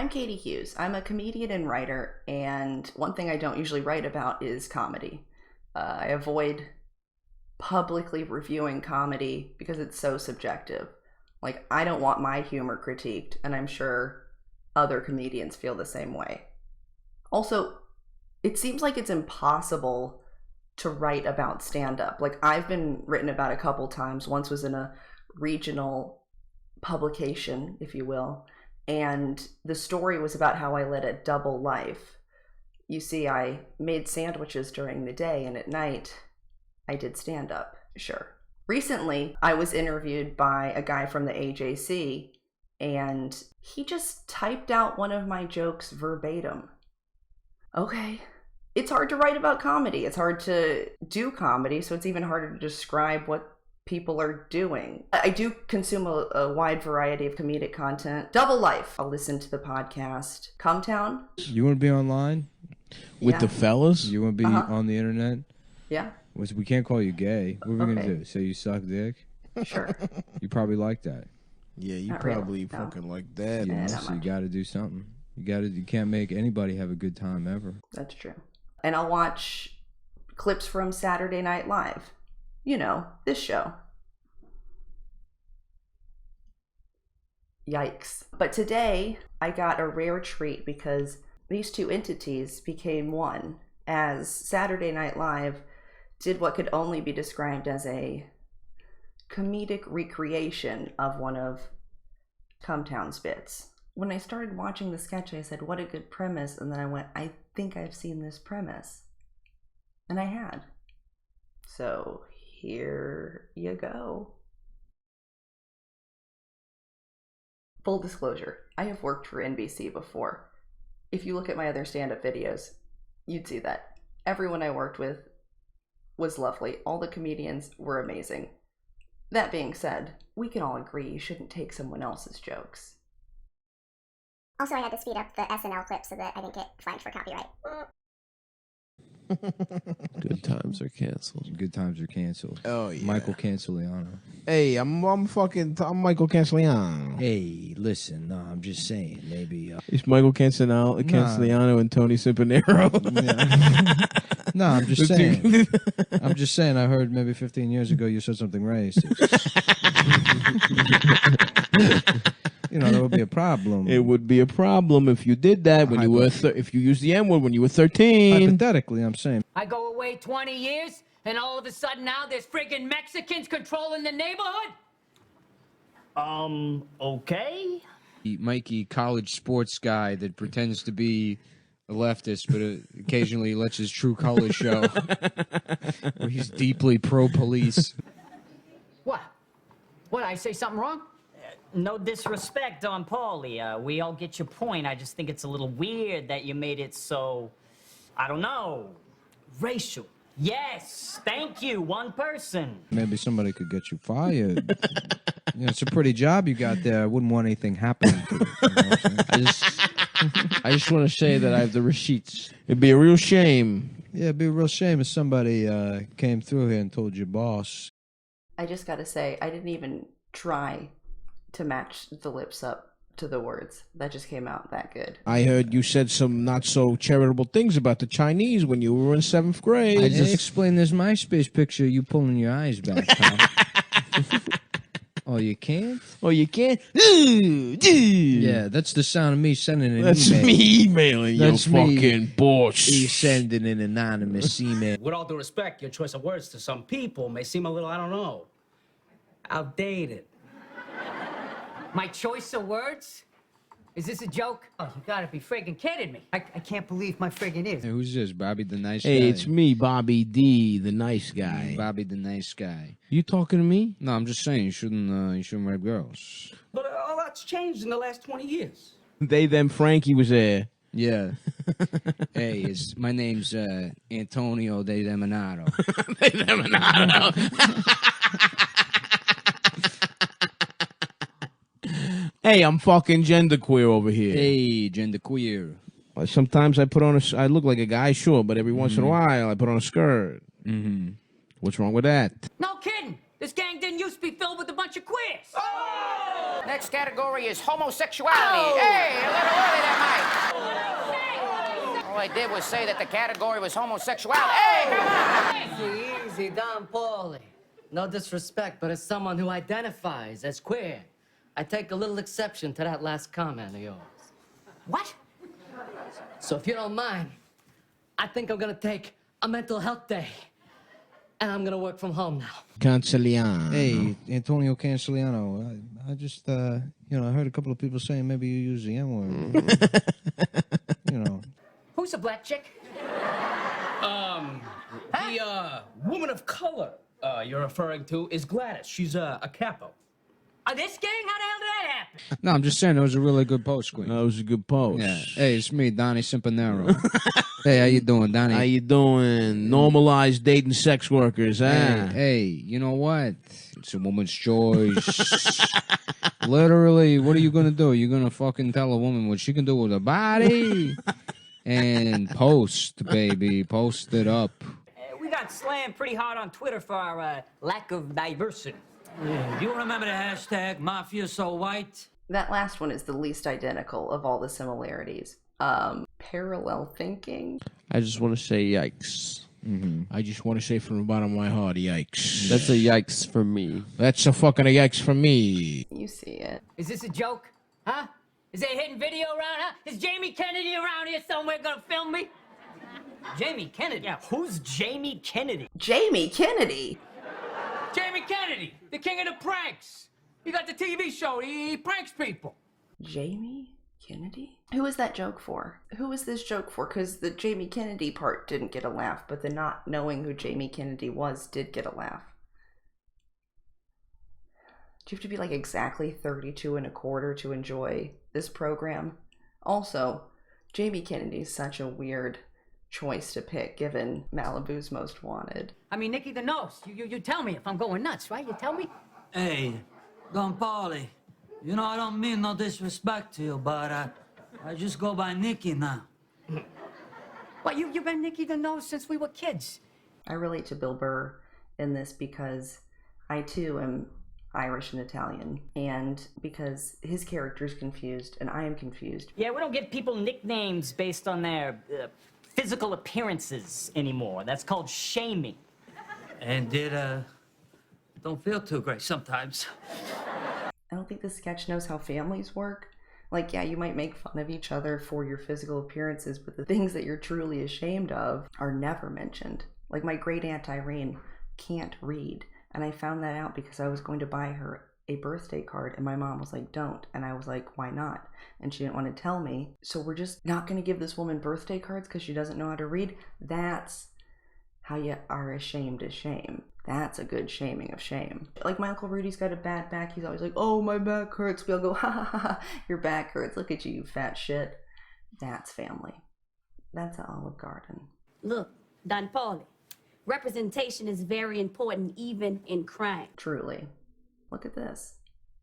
I'm Katie Hughes. I'm a comedian and writer, and one thing I don't usually write about is comedy. I avoid publicly reviewing comedy because it's so subjective. Like, I don't want my humor critiqued, and I'm sure other comedians feel the same way. Also, it seems like it's impossible to write about stand-up. Like, I've been written about a couple times. Once was in a regional publication, if you will, and the story was about how I led a double life. You see, I made sandwiches during the day, and at night, I did stand-up. Sure. Recently, I was interviewed by a guy from the AJC, and he just typed out one of my jokes verbatim. Okay. It's hard to write about comedy. It's hard to do comedy, so it's even harder to describe what people are doing. I do consume a wide variety of comedic content. Double life. I'll listen to the podcast. Cum Town. You want to be online? With the fellas? You want to be on the internet? Yeah. We can't call you gay. What are we going to do? Say you suck dick? Sure. You probably like that. Yeah, you Not probably really, no. fucking like that. Yeah, not so you much. got to do something. You can't make anybody have a good time ever. That's true. And I'll watch clips from Saturday Night Live. You know, this show. Yikes. But today, I got a rare treat because these two entities became one, as Saturday Night Live did what could only be described as a comedic recreation of one of Cum Town's bits. When I started watching the sketch, I said, what a good premise. And then I went, I think I've seen this premise. And I had. So here you go. Full disclosure, I have worked for NBC before. If you look at my other stand-up videos, you'd see that. Everyone I worked with was lovely. All the comedians were amazing. That being said, we can all agree you shouldn't take someone else's jokes. Also, I had to speed up the SNL clip so that I didn't get flagged for copyright. Good times are canceled. Good times are canceled. Oh, yeah. Michael Cancelliano. Hey, I'm Michael Cancelliano. Hey, listen, no, I'm just saying, maybe... It's Michael Cancelliano and Tony Simpanero. No, I'm just saying. I'm just saying, I heard maybe 15 years ago you said something racist. You know, that would be a problem. It would be a problem if you did that when you were if you used the N-word when you were 13. Hypothetically, I'm saying. I go away 20 years, and all of a sudden now there's friggin' Mexicans controlling the neighborhood? Okay. Mikey, college sports guy that pretends to be a leftist, but occasionally lets his true colors show. Where he's deeply pro-police. What? What, I say something wrong? No disrespect on Pauly. We all get your point. I just think it's a little weird that you made it so, I don't know, racial. Yes, thank you, one person. Maybe somebody could get you fired. You know, it's a pretty job you got there. I wouldn't want anything happening to you. You know what I'm saying? I just want to say that I have the receipts. It'd be a real shame. Yeah, it'd be a real shame if somebody came through here and told your boss. I just gotta say, I didn't even try to match the lips up to the words. That just came out that good. I heard you said some not so charitable things about the Chinese when you were in 7th grade. I just explained this MySpace picture, you pulling your eyes back, pal. Oh, you can't? Oh, you can't? Yeah, that's the sound of me sending an That's email. me emailing That's you me. fucking boss. He's sending an anonymous email. With all due respect, your choice of words to some people may seem a little, I don't know, outdated. My choice of words? Is this a joke? Oh, you gotta be friggin' kidding me. I can't believe my friggin' ears. Hey, who's this? Bobby the nice guy? Hey, it's me, Bobby D, the nice guy. Bobby the nice guy. You talking to me? No, I'm just saying you shouldn't rape girls. But all that's changed in the last 20 years. They, them, Frankie was there. Yeah. Hey, my name's Antonio De Deminato. Hey, I'm fucking genderqueer over here. Hey, genderqueer. Sometimes I put on I look like a guy, sure, but every once in a while I put on a skirt. Mm-hmm. What's wrong with that? No kidding. This gang didn't used to be filled with a bunch of queers. Next category is homosexuality. Hey, a little early there, I did was say that the category was homosexuality. Hey, come on! Easy, easy, Don Pauly. No disrespect, but as someone who identifies as queer, I take a little exception to that last comment of yours. What? So if you don't mind, I think I'm gonna take a mental health day. And I'm gonna work from home now. Cancelliano. Hey, Antonio Cancelliano. I just, I heard a couple of people saying maybe you use the N-word. Who's a black chick? The woman of color you're referring to is Gladys. She's a capo. This gang? How the hell did that happen? No, I'm just saying it was a really good post, Queen. That was a good post. Yeah. Hey, it's me, Donnie Simpanero. Hey, how you doing, Donnie? How you doing? Normalize dating sex workers, huh? Hey, you know what? It's a woman's choice. Literally, what are you gonna do? You're gonna fucking tell a woman what she can do with her body? And post, baby. Post it up. We got slammed pretty hard on Twitter for our lack of diversity. Yeah, do you remember the hashtag Mafia So White? That last one is the least identical of all the similarities. Parallel thinking. I just want to say yikes. I just want to say from the bottom of my heart, yikes. That's a yikes for me. That's a fucking yikes for me. You see it. Is this a joke? Huh? Is there a hidden video around, huh? Is Jamie Kennedy around here somewhere gonna film me? Jamie Kennedy? Yeah, who's Jamie Kennedy? Jamie Kennedy? Jamie Kennedy, the king of the pranks. He got the TV show. He pranks people. Jamie Kennedy? Who is that joke for? Who is this joke for? Because the Jamie Kennedy part didn't get a laugh, but the not knowing who Jamie Kennedy was did get a laugh. Do you have to be like exactly 32 and a quarter to enjoy this program? Also, Jamie Kennedy is such a weird choice to pick given Malibu's Most Wanted. I mean, Nikki the Nose. You tell me if I'm going nuts, right? You tell me? Hey, Don Pauly, I don't mean no disrespect to you, but I just go by Nikki now. What, you've been Nikki the Nose since we were kids? I relate to Bill Burr in this because I too am Irish and Italian, and because his character's confused and I am confused. Yeah, we don't give people nicknames based on their physical appearances anymore. That's called shaming. And it don't feel too great sometimes. I don't think this sketch knows how families work. Like, yeah, you might make fun of each other for your physical appearances, but the things that you're truly ashamed of are never mentioned. Like, my great aunt Irene can't read, and I found that out because I was going to buy her a birthday card, and my mom was like, don't. And I was like, why not? And she didn't want to tell me. So we're just not going to give this woman birthday cards because she doesn't know how to read? That's how you are ashamed of shame. That's a good shaming of shame. Like, my Uncle Rudy's got a bad back. He's always like, oh, my back hurts. We all go, ha ha ha, your back hurts. Look at you, you fat shit. That's family. That's an Olive Garden. Look, Don Pauly, representation is very important even in crime. Truly. Look at this.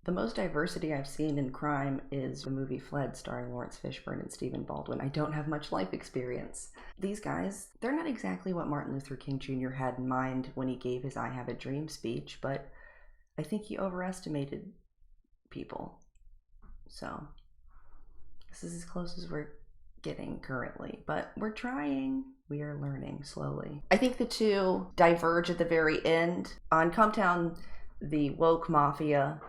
The most diversity I've seen in crime is the movie Fled, starring Lawrence Fishburne and Stephen Baldwin. I don't have much life experience. These guys, they're not exactly what Martin Luther King Jr. had in mind when he gave his I Have a Dream speech, but I think he overestimated people. So, this is as close as we're getting currently, but we're trying. We are learning slowly. I think the two diverge at the very end. On Cum Town, the woke mafia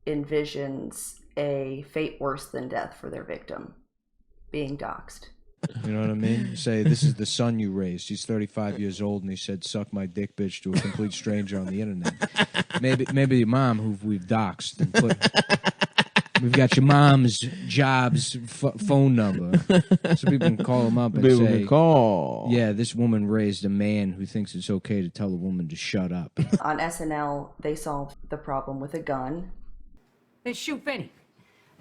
envisions a fate worse than death for their victim, being doxxed. You know what I mean? You say, this is the son you raised. He's 35 years old, and he said, suck my dick, bitch, to a complete stranger on the internet. Maybe your mom, who we've doxed and put... We've got your mom's job's phone number, so people can call him up and say, call. Yeah, this woman raised a man who thinks it's okay to tell a woman to shut up. On SNL, they solved the problem with a gun. Then shoot Finney.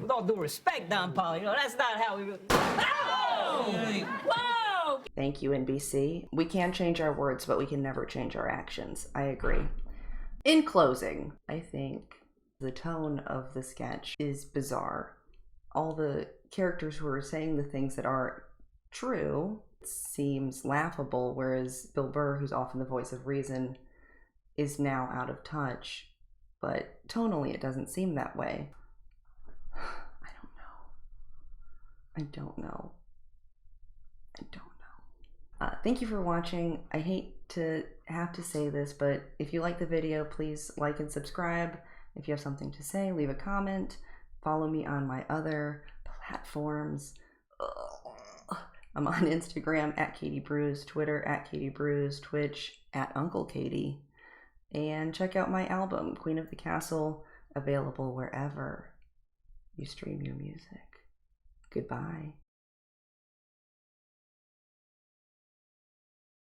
With all due respect, Don Pauly, that's not how we really... Oh! Whoa! Thank you, NBC. We can change our words, but we can never change our actions. I agree. In closing, I think the tone of the sketch is bizarre. All the characters who are saying the things that aren't true seems laughable, whereas Bill Burr, who's often the voice of reason, is now out of touch. But tonally, it doesn't seem that way. I don't know. I don't know. Thank you for watching. I hate to have to say this, but if you like the video, please like and subscribe. If you have something to say, leave a comment. Follow me on my other platforms. I'm on Instagram at Katie Brews, Twitter at Katie Brews, Twitch at Uncle Katie. And check out my album, Queen of the Castle, available wherever you stream your music. Goodbye.